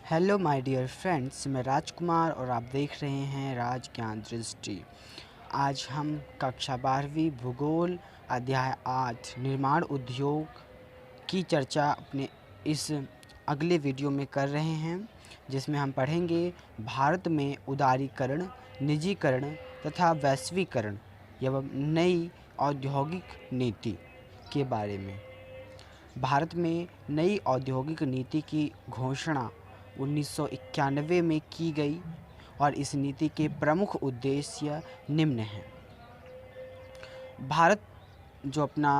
Hello my dear friends, मैं राजकुमार और आप देख रहे हैं राज ज्ञान दृष्टि। आज हम कक्षा 12वीं भूगोल अध्याय 8 निर्माण उद्योग की चर्चा अपने इस अगले वीडियो में कर रहे हैं, जिसमें हम पढ़ेंगे भारत में उदारीकरण, निजीकरण तथा वैश्वीकरण एवं नई औद्योगिक नीति के बारे में। भारत में नई औद्योगिक नीति की घोषणा 1991 में की गई और इस नीति के प्रमुख उद्देश्य निम्न हैं। भारत जो अपना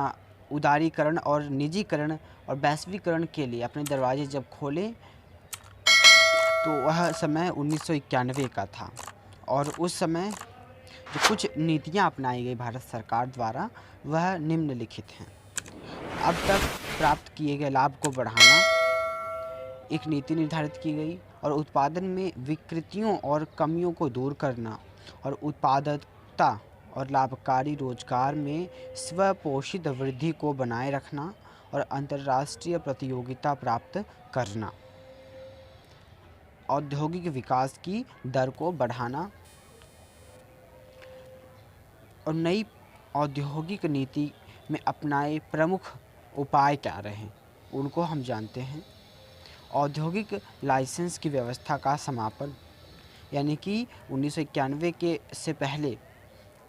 उदारीकरण और निजीकरण और वैश्वीकरण के लिए अपने दरवाजे जब खोले तो वह समय 1991 का था और उस समय जो कुछ नीतियां अपनाई गई भारत सरकार द्वारा वह निम्नलिखित हैं। अब तक प्राप्त किए गए लाभ को बढ़ाना, एक नीति निर्धारित की गई और उत्पादन में विकृतियों और कमियों को दूर करना और उत्पादकता और लाभकारी रोजगार में स्वपोषित वृद्धि को बनाए रखना और अंतर्राष्ट्रीय प्रतियोगिता प्राप्त करना, औद्योगिक विकास की दर को बढ़ाना और नई औद्योगिक नीति में अपनाए प्रमुख उपाय क्या रहे उनको हम जानते हैं। औद्योगिक लाइसेंस की व्यवस्था का समापन, यानी कि 1991 के से पहले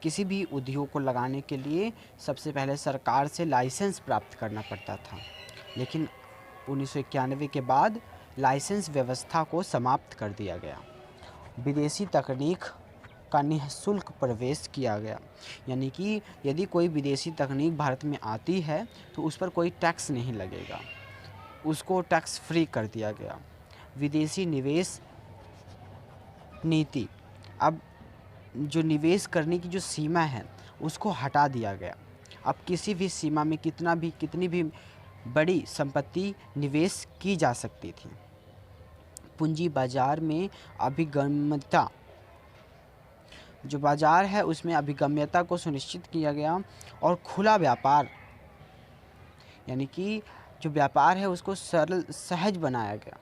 किसी भी उद्योग को लगाने के लिए सबसे पहले सरकार से लाइसेंस प्राप्त करना पड़ता था, लेकिन 1991 के बाद लाइसेंस व्यवस्था को समाप्त कर दिया गया। विदेशी तकनीक का निःशुल्क प्रवेश किया गया, यानी कि यदि कोई विदेशी तकनीक भारत में आती है तो उस पर कोई टैक्स नहीं लगेगा, उसको टैक्स फ्री कर दिया गया। विदेशी निवेश नीति, अब जो निवेश करने की जो सीमा है उसको हटा दिया गया। अब किसी भी सीमा में कितनी भी बड़ी संपत्ति निवेश की जा सकती थी। पूंजी बाजार में अभिगम्यता, जो बाजार है उसमें अभिगम्यता को सुनिश्चित किया गया और खुला व्यापार, यानी कि जो व्यापार है उसको सरल सहज बनाया गया।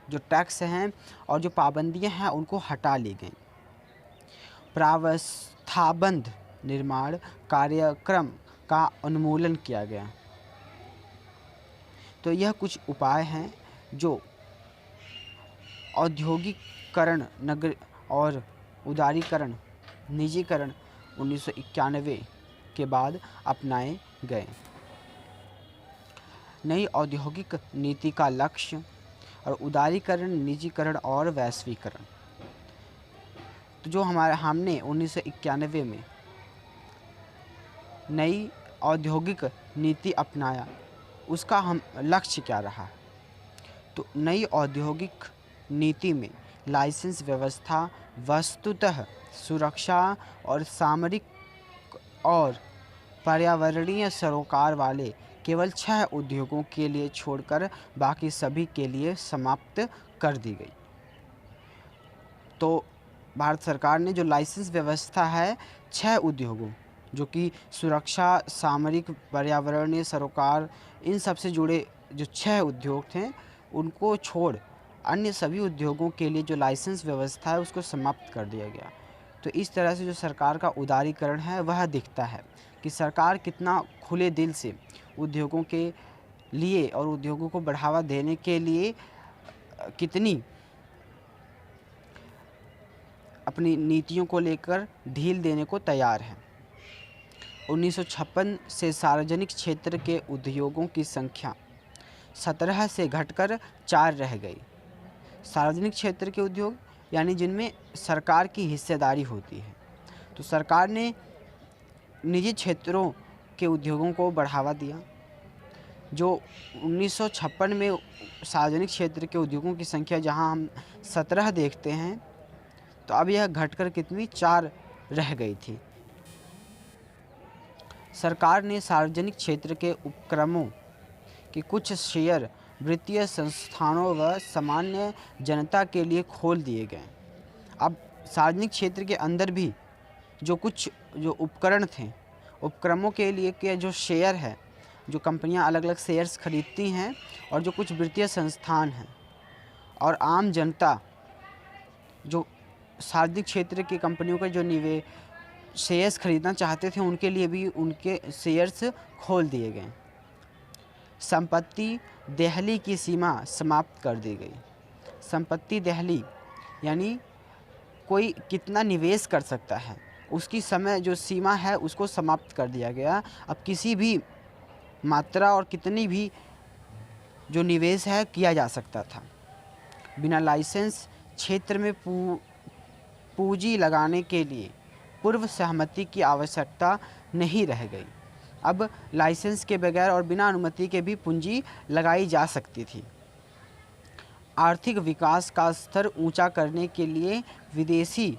जो टैक्स हैं और जो पाबंदियां हैं उनको हटा ली गई। प्रावस्थाबंध निर्माण कार्यक्रम का उन्मूलन किया गया। तो यह कुछ उपाय हैं जो औद्योगिकरण, नगर और उदारीकरण, निजीकरण 1991 के बाद अपनाए गए। नई औद्योगिक नीति का लक्ष्य और उदारीकरण, निजीकरण और वैश्वीकरण। तो जो हमने 1991 में नई औद्योगिक नीति अपनाया उसका हम लक्ष्य क्या रहा? तो नई औद्योगिक नीति में लाइसेंस व्यवस्था वस्तुतः सुरक्षा और सामरिक और पर्यावरणीय सरोकार वाले केवल 6 उद्योगों के लिए छोड़कर बाकी सभी के लिए समाप्त कर दी गई। तो भारत सरकार ने जो लाइसेंस व्यवस्था है 6 उद्योगों, जो कि सुरक्षा, सामरिक, पर्यावरणीय सरोकार, इन सब से जुड़े जो 6 उद्योग थे उनको छोड़ अन्य सभी उद्योगों के लिए जो लाइसेंस व्यवस्था है उसको समाप्त कर दिया गया। तो इस तरह से जो सरकार का उदारीकरण है वह दिखता है कि सरकार कितना खुले दिल से उद्योगों के लिए और उद्योगों को बढ़ावा देने के लिए कितनी अपनी नीतियों को लेकर ढील देने को तैयार है। 1956 से सार्वजनिक क्षेत्र के उद्योगों की संख्या 17 से घटकर 4 रह गई। सार्वजनिक क्षेत्र के उद्योग यानी जिनमें सरकार की हिस्सेदारी होती है। तो सरकार ने निजी क्षेत्रों के उद्योगों को बढ़ावा दिया। जो 1956 में सार्वजनिक क्षेत्र के उद्योगों की संख्या जहां हम 17 देखते हैं, तो अब यह घटकर कितनी 4 रह गई थी। सरकार ने सार्वजनिक क्षेत्र के उपक्रमों के कुछ शेयर वित्तीय संस्थानों व सामान्य जनता के लिए खोल दिए गए। अब सार्वजनिक क्षेत्र के अंदर भी जो कुछ जो उपकरण थे, उपक्रमों के लिए के जो शेयर है, जो कंपनियां अलग अलग शेयर्स खरीदती हैं और जो कुछ वित्तीय संस्थान हैं, और आम जनता जो सार्वजनिक क्षेत्र की कंपनियों का जो शेयर्स खरीदना चाहते थे उनके लिए भी उनके शेयर्स खोल दिए गए। संपत्ति देहली की सीमा समाप्त कर दी गई। संपत्ति देहली यानी कोई कितना निवेश कर सकता है उसकी समय जो सीमा है उसको समाप्त कर दिया गया। अब किसी भी मात्रा और कितनी भी जो निवेश है किया जा सकता था। बिना लाइसेंस क्षेत्र में पूंजी लगाने के लिए पूर्व सहमति की आवश्यकता नहीं रह गई। अब लाइसेंस के बगैर और बिना अनुमति के भी पूंजी लगाई जा सकती थी। आर्थिक विकास का स्तर ऊंचा करने के लिए विदेशी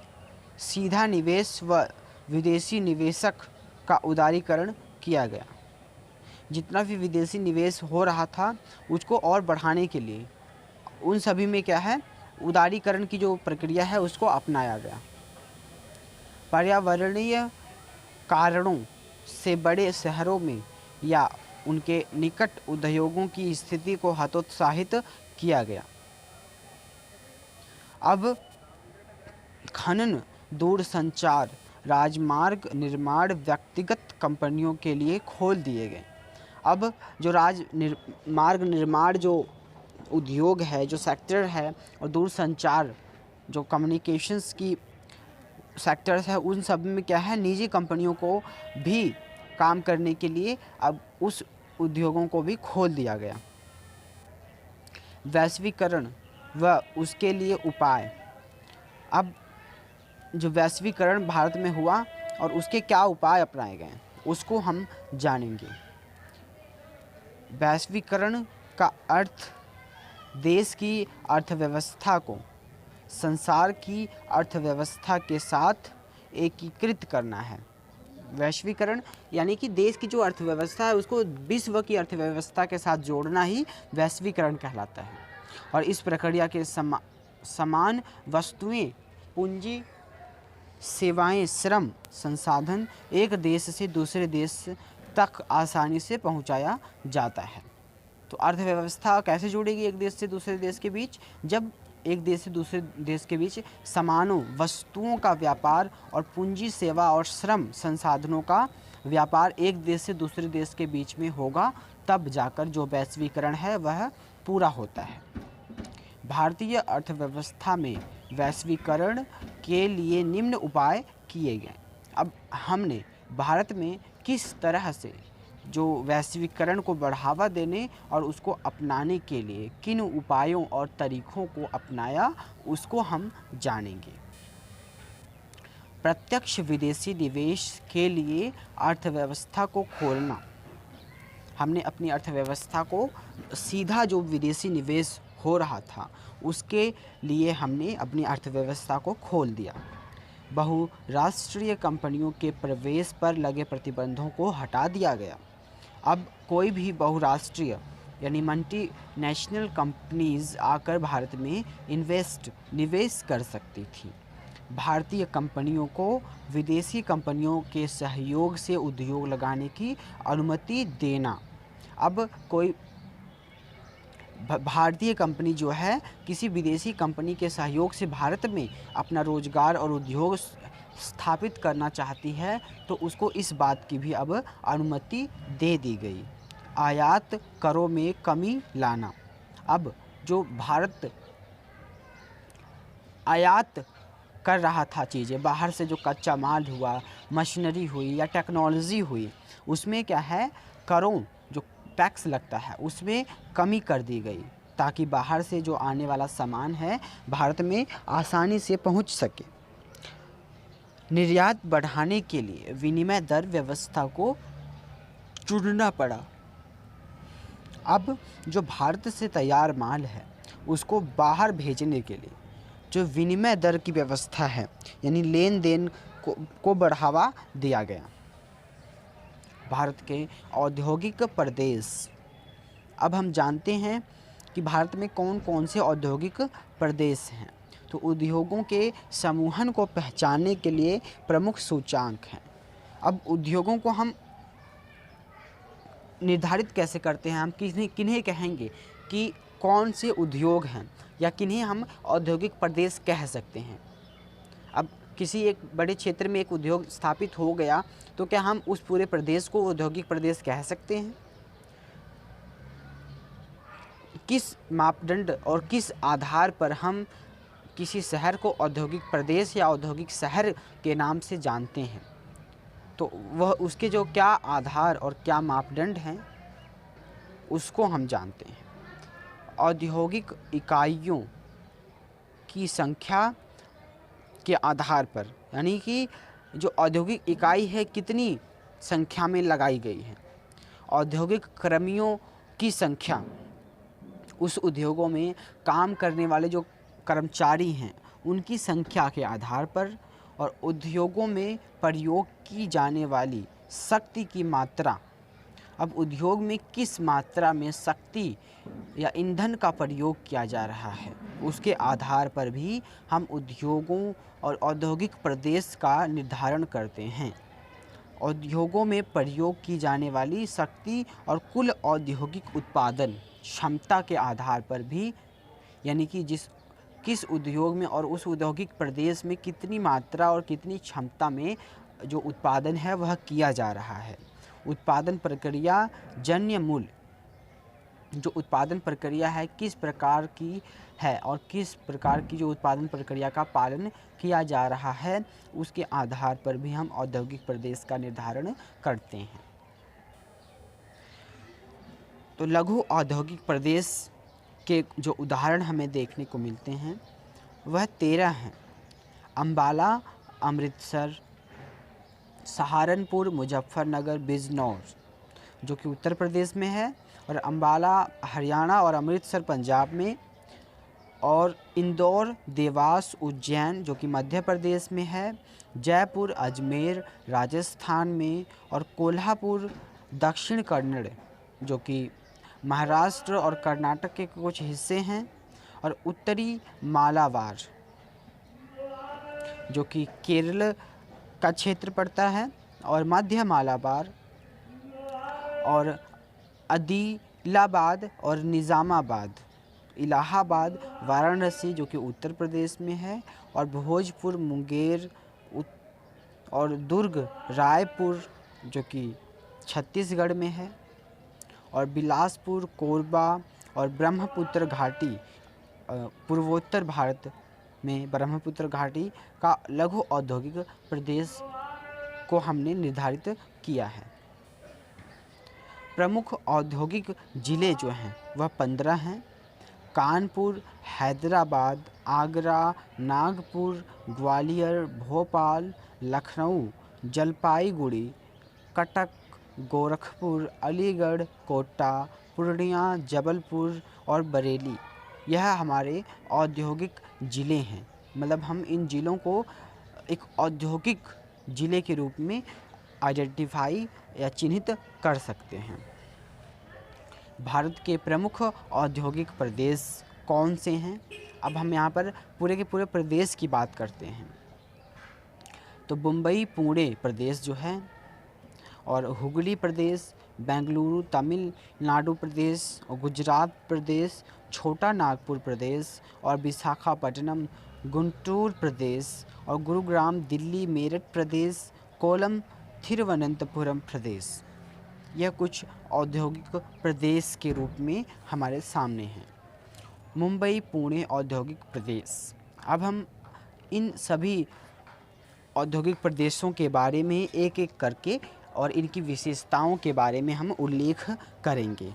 सीधा निवेश व विदेशी निवेशक का उदारीकरण किया गया। जितना भी विदेशी निवेश हो रहा था उसको और बढ़ाने के लिए उन सभी में क्या है, उदारीकरण की जो प्रक्रिया है उसको अपनाया गया। पर्यावरणीय कारणों से बड़े शहरों में या उनके निकट उद्योगों की स्थिति को हतोत्साहित किया गया। अब खनन, दूरसंचार, राजमार्ग निर्माण व्यक्तिगत कंपनियों के लिए खोल दिए गए। अब जो मार्ग निर्माण जो उद्योग है, जो सेक्टर है, और दूरसंचार जो कम्युनिकेशंस की सेक्टर्स है, उन सब में क्या है, निजी कंपनियों को भी काम करने के लिए अब उस उद्योगों को भी खोल दिया गया। वैश्वीकरण व उसके लिए उपाय। अब जो वैश्वीकरण भारत में हुआ और उसके क्या उपाय अपनाए गए उसको हम जानेंगे। वैश्वीकरण का अर्थ देश की अर्थव्यवस्था को संसार की अर्थव्यवस्था के साथ एकीकृत करना है। वैश्वीकरण यानी कि देश की जो अर्थव्यवस्था है उसको विश्व की अर्थव्यवस्था के साथ जोड़ना ही वैश्वीकरण कहलाता है। और इस प्रक्रिया के समान वस्तुएं, पूंजी, सेवाएं, श्रम, संसाधन एक देश से दूसरे देश तक आसानी से पहुंचाया जाता है। तो अर्थव्यवस्था कैसे जुड़ेगी एक देश से दूसरे देश के बीच? जब एक देश से दूसरे देश के बीच सामानों, वस्तुओं का व्यापार और पूंजी, सेवा और श्रम संसाधनों का व्यापार एक देश से दूसरे देश के बीच में होगा, तब जाकर जो वैश्वीकरण है वह पूरा होता है। भारतीय अर्थव्यवस्था में वैश्वीकरण के लिए निम्न उपाय किए गए। अब हमने भारत में किस तरह से जो वैश्वीकरण को बढ़ावा देने और उसको अपनाने के लिए किन उपायों और तरीक़ों को अपनाया उसको हम जानेंगे। प्रत्यक्ष विदेशी निवेश के लिए अर्थव्यवस्था को खोलना। हमने अपनी अर्थव्यवस्था को सीधा जो विदेशी निवेश हो रहा था उसके लिए हमने अपनी अर्थव्यवस्था को खोल दिया। बहुराष्ट्रीय कंपनियों के प्रवेश पर लगे प्रतिबंधों को हटा दिया गया। अब कोई भी बहुराष्ट्रीय यानी मल्टीनेशनल कंपनीज आकर भारत में निवेश कर सकती थी। भारतीय कंपनियों को विदेशी कंपनियों के सहयोग से उद्योग लगाने की अनुमति देना। अब कोई भारतीय कंपनी जो है किसी विदेशी कंपनी के सहयोग से भारत में अपना रोजगार और उद्योग स्थापित करना चाहती है तो उसको इस बात की भी अब अनुमति दे दी गई। आयात करों में कमी लाना। अब जो भारत आयात कर रहा था चीज़ें, बाहर से जो कच्चा माल हुआ, मशीनरी हुई या टेक्नोलॉजी हुई, उसमें क्या है, करों जो टैक्स लगता है उसमें कमी कर दी गई ताकि बाहर से जो आने वाला सामान है भारत में आसानी से पहुंच सके। निर्यात बढ़ाने के लिए विनिमय दर व्यवस्था को चुनना पड़ा। अब जो भारत से तैयार माल है उसको बाहर भेजने के लिए जो विनिमय दर की व्यवस्था है यानी लेन देन को बढ़ावा दिया गया। भारत के औद्योगिक प्रदेश। अब हम जानते हैं कि भारत में कौन कौन से औद्योगिक प्रदेश हैं। तो उद्योगों के समूहन को पहचानने के लिए प्रमुख सूचांक हैं। अब उद्योगों को हम निर्धारित कैसे करते हैं, हम किन्हें कहेंगे कि कौन से उद्योग हैं या किन्हें हम औद्योगिक प्रदेश कह सकते हैं। अब किसी एक बड़े क्षेत्र में एक उद्योग स्थापित हो गया तो क्या हम उस पूरे प्रदेश को औद्योगिक प्रदेश कह सकते हैं? किस मापदंड और किस आधार पर हम किसी शहर को औद्योगिक प्रदेश या औद्योगिक शहर के नाम से जानते हैं? तो वह उसके जो क्या आधार और क्या मापदंड हैं उसको हम जानते हैं। औद्योगिक इकाइयों की संख्या के आधार पर, यानी कि जो औद्योगिक इकाई है कितनी संख्या में लगाई गई है। औद्योगिक कर्मियों की संख्या, उस उद्योगों में काम करने वाले जो कर्मचारी हैं उनकी संख्या के आधार पर, और उद्योगों में प्रयोग की जाने वाली शक्ति की मात्रा। अब उद्योग में किस मात्रा में शक्ति या ईंधन का प्रयोग किया जा रहा है उसके आधार पर भी हम उद्योगों और औद्योगिक प्रदेश का निर्धारण करते हैं। उद्योगों में प्रयोग की जाने वाली शक्ति और कुल औद्योगिक उत्पादन क्षमता के आधार पर भी, यानी कि किस उद्योग में और उस औद्योगिक प्रदेश में कितनी मात्रा और कितनी क्षमता में जो उत्पादन है वह किया जा रहा है। उत्पादन प्रक्रिया जन्य मूल्य, जो उत्पादन प्रक्रिया है किस प्रकार की है और किस प्रकार की जो उत्पादन प्रक्रिया का पालन किया जा रहा है उसके आधार पर भी हम औद्योगिक प्रदेश का निर्धारण करते हैं। तो लघु औद्योगिक प्रदेश के जो उदाहरण हमें देखने को मिलते हैं वह 13 हैं। अम्बाला, अमृतसर, सहारनपुर, मुजफ्फरनगर, बिजनौर जो कि उत्तर प्रदेश में है, और अम्बाला हरियाणा और अमृतसर पंजाब में, और इंदौर, देवास, उज्जैन जो कि मध्य प्रदेश में है, जयपुर, अजमेर राजस्थान में, और कोल्हापुर दक्षिण कन्नड़ जो कि महाराष्ट्र और कर्नाटक के कुछ हिस्से हैं, और उत्तरी मालाबार जो कि केरल का क्षेत्र पड़ता है, और मध्य मालाबार और आदिलाबाद और निज़ामाबाद, इलाहाबाद, वाराणसी जो कि उत्तर प्रदेश में है, और भोजपुर, मुंगेर और दुर्ग, रायपुर जो कि छत्तीसगढ़ में है, और बिलासपुर, कोरबा और ब्रह्मपुत्र घाटी पूर्वोत्तर भारत में ब्रह्मपुत्र घाटी का लघु औद्योगिक प्रदेश को हमने निर्धारित किया है। प्रमुख औद्योगिक जिले जो हैं वह 15 हैं। कानपुर, हैदराबाद, आगरा, नागपुर, ग्वालियर, भोपाल, लखनऊ, जलपाईगुड़ी, कटक, गोरखपुर, अलीगढ़, कोटा, पूर्णिया, जबलपुर और बरेली, यह हमारे औद्योगिक ज़िले हैं। मतलब हम इन ज़िलों को एक औद्योगिक ज़िले के रूप में आइडेंटिफाई या चिन्हित कर सकते हैं। भारत के प्रमुख औद्योगिक प्रदेश कौन से हैं? अब हम यहाँ पर पूरे के पूरे प्रदेश की बात करते हैं। तो मुंबई पुणे प्रदेश जो है, और हुगली प्रदेश, बेंगलुरु तमिलनाडु प्रदेश, और गुजरात प्रदेश, छोटा नागपुर प्रदेश, और विशाखापट्टनम गुंटूर प्रदेश, और गुरुग्राम दिल्ली मेरठ प्रदेश, कोल्लम थिरुवनंतपुरम प्रदेश, यह कुछ औद्योगिक प्रदेश के रूप में हमारे सामने हैं। मुंबई पुणे औद्योगिक प्रदेश। अब हम इन सभी औद्योगिक प्रदेशों के बारे में एक एक करके और इनकी विशेषताओं के बारे में हम उल्लेख करेंगे।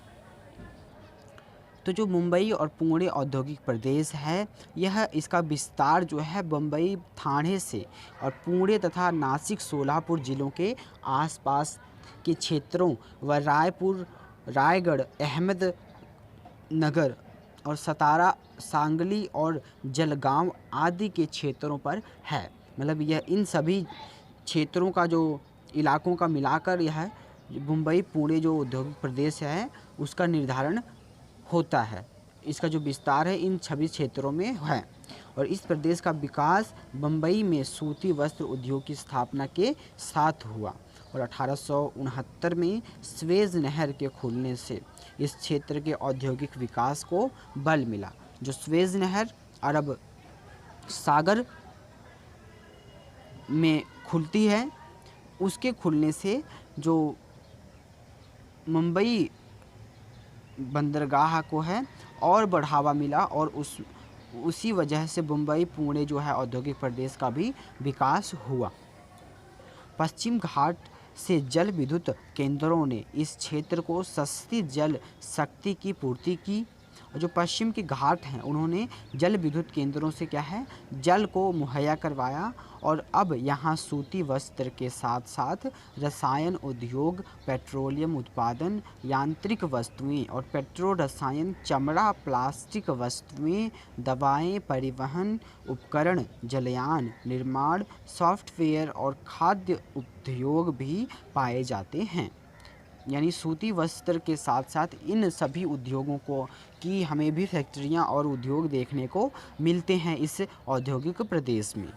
तो जो मुंबई और पुणे औद्योगिक प्रदेश है, यह इसका विस्तार जो है मुंबई ठाणे से और पुणे तथा नासिक सोलापुर जिलों के आसपास के क्षेत्रों व रायपुर, रायगढ़, अहमदनगर और सतारा, सांगली और जलगांव आदि के क्षेत्रों पर है। मतलब यह इन सभी क्षेत्रों का जो इलाकों का मिलाकर यह मुंबई पुणे जो औद्योगिक प्रदेश है उसका निर्धारण होता है। इसका जो विस्तार है इन सभी क्षेत्रों में है, और इस प्रदेश का विकास मुंबई में सूती वस्त्र उद्योग की स्थापना के साथ हुआ, और 1869 में स्वेज नहर के खुलने से इस क्षेत्र के औद्योगिक विकास को बल मिला। जो स्वेज नहर अरब सागर में खुलती है, उसके खुलने से जो मुंबई बंदरगाह को है और बढ़ावा मिला और उसी वजह से मुंबई पुणे जो है औद्योगिक प्रदेश का भी विकास हुआ। पश्चिम घाट से जल विद्युत केंद्रों ने इस क्षेत्र को सस्ती जल शक्ति की पूर्ति की। और जो पश्चिम के घाट हैं उन्होंने जल विद्युत केंद्रों से क्या है, जल को मुहैया करवाया। और अब यहाँ सूती वस्त्र के साथ साथ रसायन उद्योग, पेट्रोलियम उत्पादन, यांत्रिक वस्तुएं और पेट्रो रसायन, चमड़ा, प्लास्टिक वस्तुएं, दवाएं, परिवहन उपकरण, जलयान निर्माण, सॉफ्टवेयर और खाद्य उद्योग भी पाए जाते हैं। यानी सूती वस्त्र के साथ साथ इन सभी उद्योगों को की हमें भी फैक्ट्रियां और उद्योग देखने को मिलते हैं इस औद्योगिक प्रदेश में।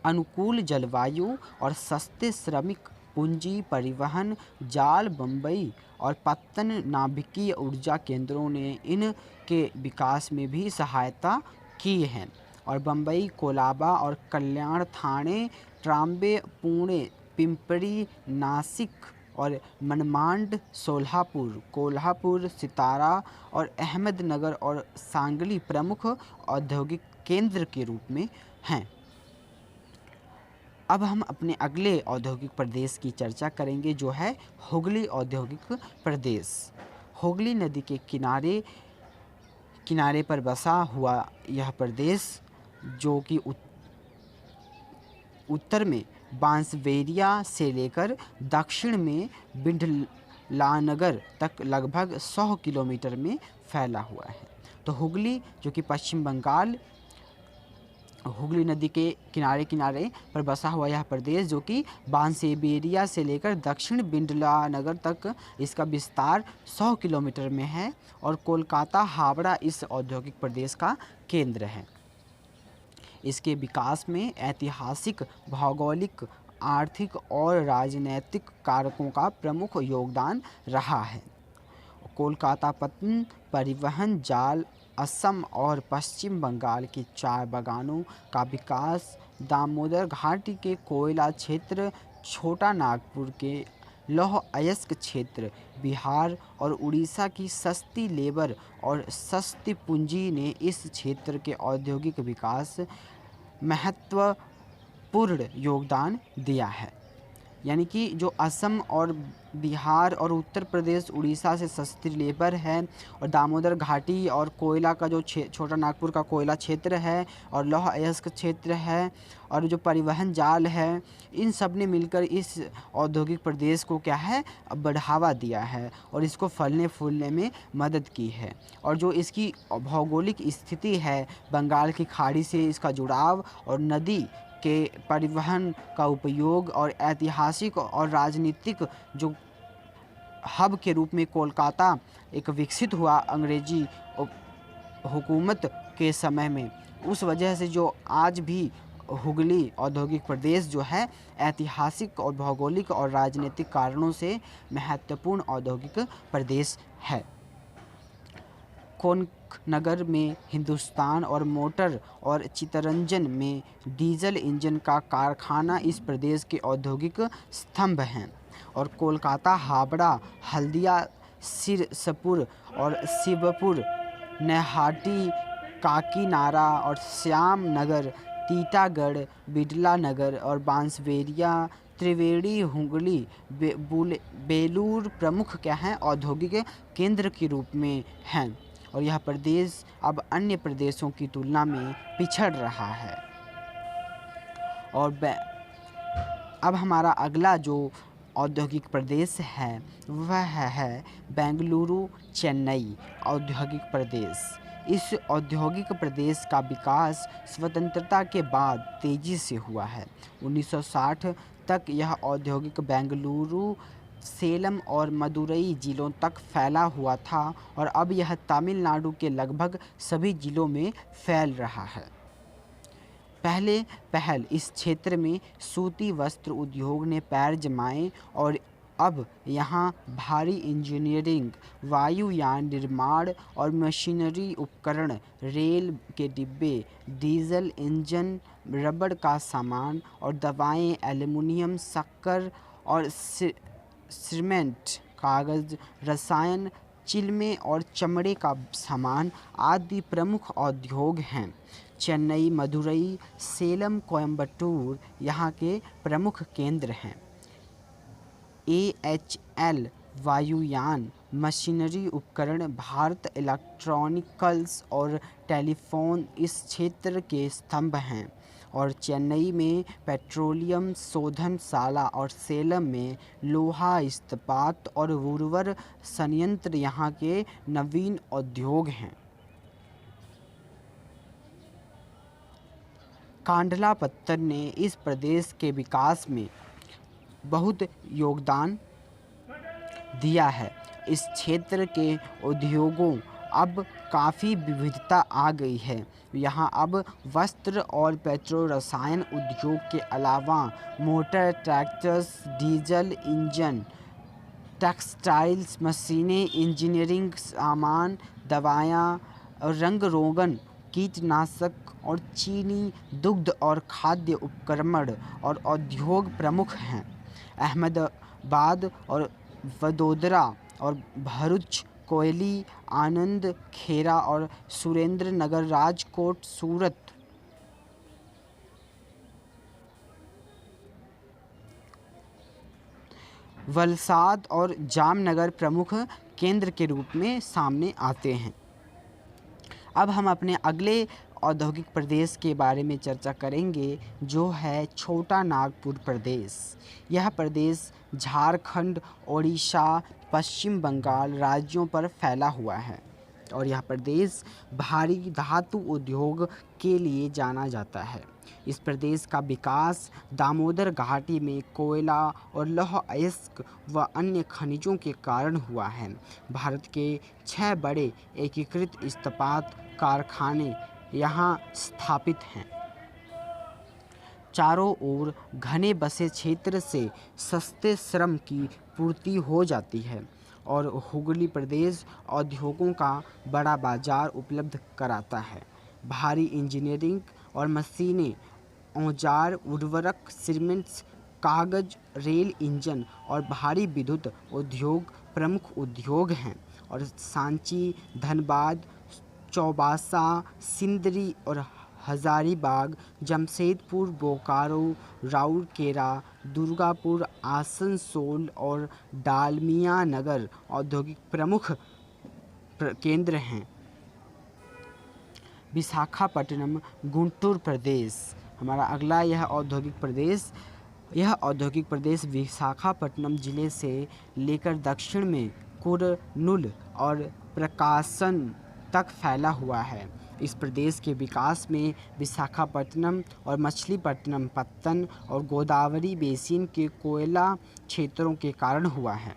अनुकूल जलवायु और सस्ते श्रमिक पूंजी, परिवहन जाल, बम्बई और पत्तन नाभिकीय ऊर्जा केंद्रों ने इनके विकास में भी सहायता की है। और बम्बई, कोलाबा और कल्याण, थाने, ट्राम्बे, पुणे, पिंपरी, नासिक और मनमाड, सोलापुर, कोल्हापुर, सितारा और अहमदनगर और सांगली प्रमुख औद्योगिक केंद्र के रूप में हैं। अब हम अपने अगले औद्योगिक प्रदेश की चर्चा करेंगे जो है हुगली औद्योगिक प्रदेश। हुगली नदी के किनारे पर बसा हुआ यह प्रदेश जो कि उत्तर में बांसबेरिया से लेकर दक्षिण में बिंडलानगर तक लगभग 100 किलोमीटर में फैला हुआ है। तो हुगली जो कि पश्चिम बंगाल हुगली नदी के किनारे पर बसा हुआ यह प्रदेश जो कि बांसबेरिया से लेकर दक्षिण बिंडलानगर तक इसका विस्तार 100 किलोमीटर में है। और कोलकाता हावड़ा इस औद्योगिक प्रदेश का केंद्र है। इसके विकास में ऐतिहासिक, भौगोलिक, आर्थिक और राजनैतिक कारकों का प्रमुख योगदान रहा है। कोलकाता पत्तन परिवहन जाल, असम और पश्चिम बंगाल के चाय बागानों का विकास, दामोदर घाटी के कोयला क्षेत्र, छोटा नागपुर के लौह अयस्क क्षेत्र, बिहार और उड़ीसा की सस्ती लेबर और सस्ती पूंजी ने इस क्षेत्र के औद्योगिक विकास महत्वपूर्ण योगदान दिया है। यानी कि जो असम और बिहार और उत्तर प्रदेश, उड़ीसा से सस्ती लेबर है और दामोदर घाटी और कोयला का जो छोटा नागपुर का कोयला क्षेत्र है और लौह अयस्क क्षेत्र है और जो परिवहन जाल है, इन सब ने मिलकर इस औद्योगिक प्रदेश को क्या है बढ़ावा दिया है और इसको फलने फूलने में मदद की है। और जो इसकी भौगोलिक स्थिति है, बंगाल की खाड़ी से इसका जुड़ाव और नदी के परिवहन का उपयोग और ऐतिहासिक और राजनीतिक जो हब के रूप में कोलकाता एक विकसित हुआ अंग्रेजी हुकूमत के समय में, उस वजह से जो आज भी हुगली औद्योगिक प्रदेश जो है ऐतिहासिक और भौगोलिक और राजनीतिक कारणों से महत्वपूर्ण औद्योगिक प्रदेश है। कोननगर में हिंदुस्तान और मोटर और चित्तरंजन में डीजल इंजन का कारखाना इस प्रदेश के औद्योगिक स्तंभ हैं। और कोलकाता, हावड़ा, हल्दिया, सिरसपुर और शिवपुर, नैहाटी, काकीनाडा और श्याम नगर, टीटागढ़, बिड़ला नगर और बांसबेरिया, त्रिवेणी, हुगली, बेलूर प्रमुख क्या हैं औद्योगिक केंद्र के रूप में हैं। और यह प्रदेश अब अन्य प्रदेशों की तुलना में पिछड़ रहा है। और अब हमारा अगला जो औद्योगिक प्रदेश है वह है बेंगलुरु चेन्नई औद्योगिक प्रदेश। इस औद्योगिक प्रदेश का विकास स्वतंत्रता के बाद तेज़ी से हुआ है। 1960 तक यह औद्योगिक बेंगलुरु, सेलम और मदुरई जिलों तक फैला हुआ था और अब यह तमिलनाडु के लगभग सभी जिलों में फैल रहा है। पहल इस क्षेत्र में सूती वस्त्र उद्योग ने पैर जमाए और अब यहाँ भारी इंजीनियरिंग, वायुयान निर्माण और मशीनरी उपकरण, रेल के डिब्बे, डीजल इंजन, रबड़ का सामान और दवाएं, एल्युमिनियम, शक्कर और सीमेंट, कागज़, रसायन, चिलमे और चमड़े का सामान आदि प्रमुख उद्योग हैं। चेन्नई, मदुरई, सेलम, कोयम्बटूर यहाँ के प्रमुख केंद्र हैं। AHL वायुयान, मशीनरी उपकरण, भारत इलेक्ट्रॉनिकल्स और टेलीफोन इस क्षेत्र के स्तंभ हैं। और चेन्नई में पेट्रोलियम शोधनशाला और सेलम में लोहा इस्पात और उर्वर संयंत्र यहाँ के नवीन उद्योग हैं। कांडला पत्थर ने इस प्रदेश के विकास में बहुत योगदान दिया है। इस क्षेत्र के उद्योगों अब काफ़ी विविधता आ गई है। यहाँ अब वस्त्र और पेट्रो रसायन उद्योग के अलावा motor, tractors, diesel engine, textiles, मशीनें, इंजीनियरिंग सामान, दवाएं, रंग रोगन, कीटनाशक और चीनी, दुग्ध और खाद्य उपकरण और उद्योग प्रमुख हैं। अहमदाबाद और वडोदरा और भरूच, कोयली, आनंद खेरा और सुरेंद्र नगर, राजकोट, सूरत, वलसाड और जामनगर प्रमुख केंद्र के रूप में सामने आते हैं। अब हम अपने अगले औद्योगिक प्रदेश के बारे में चर्चा करेंगे, जो है छोटा नागपुर प्रदेश। यह प्रदेश झारखंड, ओडिशा, पश्चिम बंगाल राज्यों पर फैला हुआ है और यह प्रदेश भारी धातु उद्योग के लिए जाना जाता है। इस प्रदेश का विकास दामोदर घाटी में कोयला और लौह अयस्क व अन्य खनिजों के कारण हुआ है। भारत के 6 बड़े एकीकृत इस्पात कारखाने यहाँ स्थापित हैं। चारों ओर घने बसे क्षेत्र से सस्ते श्रम की पूर्ति हो जाती है और हुगली प्रदेश उद्योगों का बड़ा बाजार उपलब्ध कराता है। भारी इंजीनियरिंग और मशीनें, औजार, उर्वरक, सीमेंट्स, कागज, रेल इंजन और भारी विद्युत उद्योग प्रमुख उद्योग हैं। और सांची, धनबाद, चौबासा, सिंदरी और हजारीबाग, जमशेदपुर, बोकारो, राउरकेला, दुर्गापुर, आसनसोल और डालमिया नगर औद्योगिक प्रमुख केंद्र हैं। विशाखापट्टनम, गुंटूर प्रदेश हमारा अगला यह औद्योगिक प्रदेश विशाखापट्टनम जिले से लेकर दक्षिण में कुरनूल और प्रकाशन तक फैला हुआ है। इस प्रदेश के विकास में विशाखापट्टनम और मछलीपट्टनम पत्तन और गोदावरी बेसिन के कोयला क्षेत्रों के कारण हुआ है।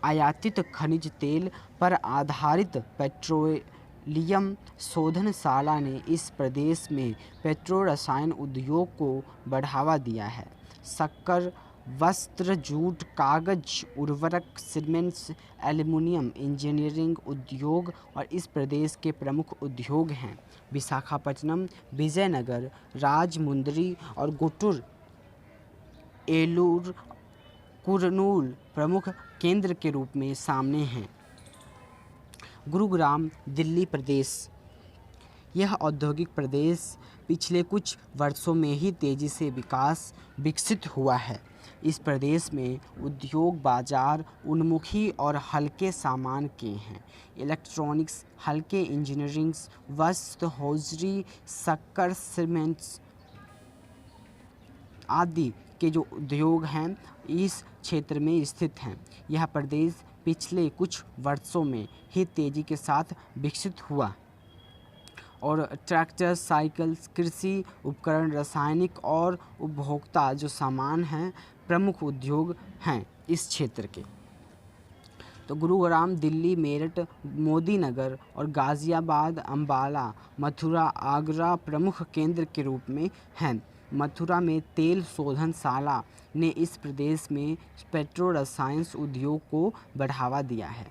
आयातित खनिज तेल पर आधारित पेट्रोलियम शोधनशाला ने इस प्रदेश में पेट्रो रसायन उद्योग को बढ़ावा दिया है। शक्कर, वस्त्र, जूट, कागज, उर्वरक, सीमेंट्स, एल्युमिनियम, इंजीनियरिंग उद्योग और इस प्रदेश के प्रमुख उद्योग हैं। विशाखापट्टनम, विजयनगर, राजमुंद्री और गुंटूर, एलूर, कुरनूल प्रमुख केंद्र के रूप में सामने हैं। गुरुग्राम, दिल्ली प्रदेश यह औद्योगिक प्रदेश पिछले कुछ वर्षों में ही तेज़ी से विकसित हुआ है। इस प्रदेश में उद्योग बाजार उन्मुखी और हल्के सामान के हैं। इलेक्ट्रॉनिक्स, हल्के इंजीनियरिंग, वस्त्र, हौजरी, शक्कर, सीमेंट्स आदि के जो उद्योग हैं इस क्षेत्र में स्थित हैं। यह प्रदेश पिछले कुछ वर्षों में ही तेज़ी के साथ विकसित हुआ और ट्रैक्टर, साइकिल्स, कृषि उपकरण, रासायनिक और उपभोक्ता जो सामान हैं प्रमुख उद्योग हैं इस क्षेत्र के। तो गुरुग्राम, दिल्ली, मेरठ, मोदीनगर और गाज़ियाबाद, अम्बाला, मथुरा, आगरा प्रमुख केंद्र के रूप में हैं। मथुरा में तेल शोधनशाला ने इस प्रदेश में पेट्रो रसायन उद्योग को बढ़ावा दिया है।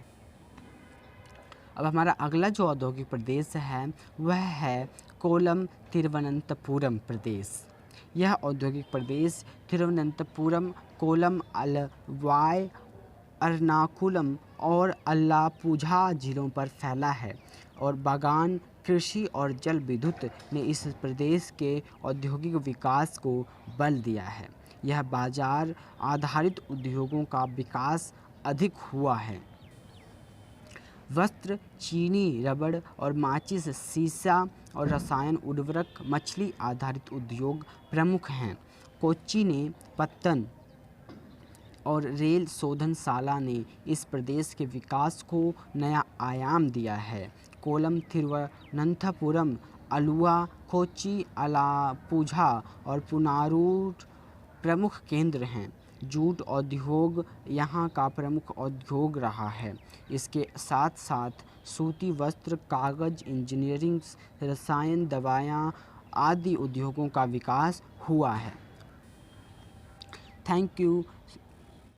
अब हमारा अगला जो औद्योगिक प्रदेश है वह है कोल्लम तिरुवनंतपुरम प्रदेश। यह औद्योगिक प्रदेश तिरुवनंतपुरम, कोल्लम, अलवाय, एर्नाकुलम और अलापुझा जिलों पर फैला है और बागान, कृषि और जल विद्युत ने इस प्रदेश के औद्योगिक विकास को बल दिया है। यह बाजार आधारित उद्योगों का विकास अधिक हुआ है। वस्त्र, चीनी, रबड़ और माचिस, सीसा और रसायन उर्वरक, मछली आधारित उद्योग प्रमुख हैं। कोच्चि ने पत्तन और रेल शोधनशाला ने इस प्रदेश के विकास को नया आयाम दिया है। कोल्लम, तिरुवनंतपुरम, अलुवा, कोच्चि, अलापुझा और पुनारूर प्रमुख केंद्र हैं। जूट उद्योग यहाँ का प्रमुख उद्योग रहा है। इसके साथ साथ सूती वस्त्र, कागज़, इंजीनियरिंग, रसायन, दवाएं आदि उद्योगों का विकास हुआ है। Thank you.